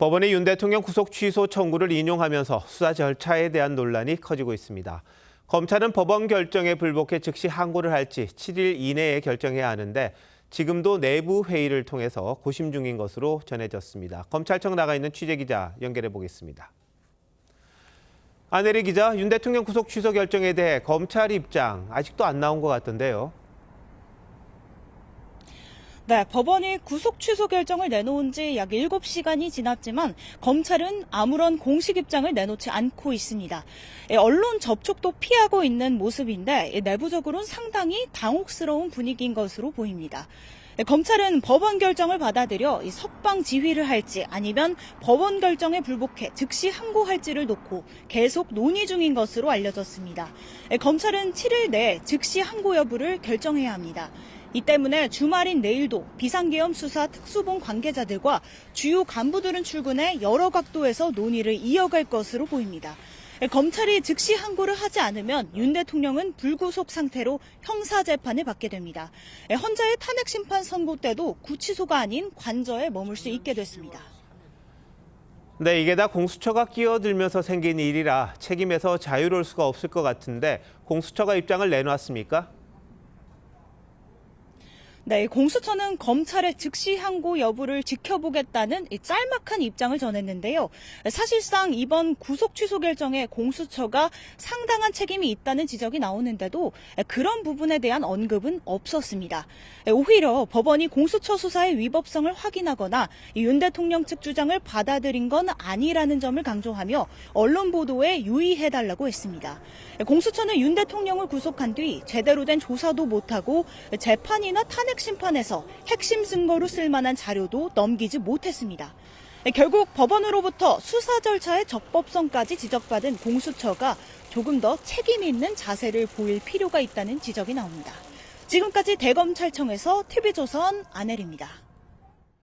법원이 윤 대통령 구속 취소 청구를 인용하면서 수사 절차에 대한 논란이 커지고 있습니다. 검찰은 법원 결정에 불복해 즉시 항고를 할지 7일 이내에 결정해야 하는데 지금도 내부 회의를 통해서 고심 중인 것으로 전해졌습니다. 검찰청 나가 있는 취재기자 연결해 보겠습니다. 안혜리 기자, 윤 대통령 구속 취소 결정에 대해 검찰 입장 아직도 안 나온 것 같던데요. 네, 법원이 구속 취소 결정을 내놓은 지 약 7시간이 지났지만 검찰은 아무런 공식 입장을 내놓지 않고 있습니다. 언론 접촉도 피하고 있는 모습인데 내부적으로는 상당히 당혹스러운 분위기인 것으로 보입니다. 검찰은 법원 결정을 받아들여 석방 지휘를 할지 아니면 법원 결정에 불복해 즉시 항고할지를 놓고 계속 논의 중인 것으로 알려졌습니다. 검찰은 7일 내에 즉시 항고 여부를 결정해야 합니다. 이 때문에 주말인 내일도 비상계엄 수사 특수본 관계자들과 주요 간부들은 출근해 여러 각도에서 논의를 이어갈 것으로 보입니다. 검찰이 즉시 항고를 하지 않으면 윤 대통령은 불구속 상태로 형사재판을 받게 됩니다. 헌재의 탄핵심판 선고 때도 구치소가 아닌 관저에 머물 수 있게 됐습니다. 네, 이게 다 공수처가 끼어들면서 생긴 일이라 책임에서 자유로울 수가 없을 것 같은데 공수처가 입장을 내놨습니까? 네, 공수처는 검찰의 즉시 항고 여부를 지켜보겠다는 짤막한 입장을 전했는데요. 사실상 이번 구속 취소 결정에 공수처가 상당한 책임이 있다는 지적이 나오는데도 그런 부분에 대한 언급은 없었습니다. 오히려 법원이 공수처 수사의 위법성을 확인하거나 윤 대통령 측 주장을 받아들인 건 아니라는 점을 강조하며 언론 보도에 유의해달라고 했습니다. 공수처는 윤 대통령을 구속한 뒤 제대로 된 조사도 못하고 재판이나 탄핵 심판에서 핵심 증거로 쓸만한 자료도 넘기지 못했습니다. 결국 법원으로부터 수사 절차의 적법성까지 지적받은 공수처가 조금 더 책임 있는 자세를 보일 필요가 있다는 지적이 나옵니다. 지금까지 대검찰청에서 TV조선 안혜리입니다.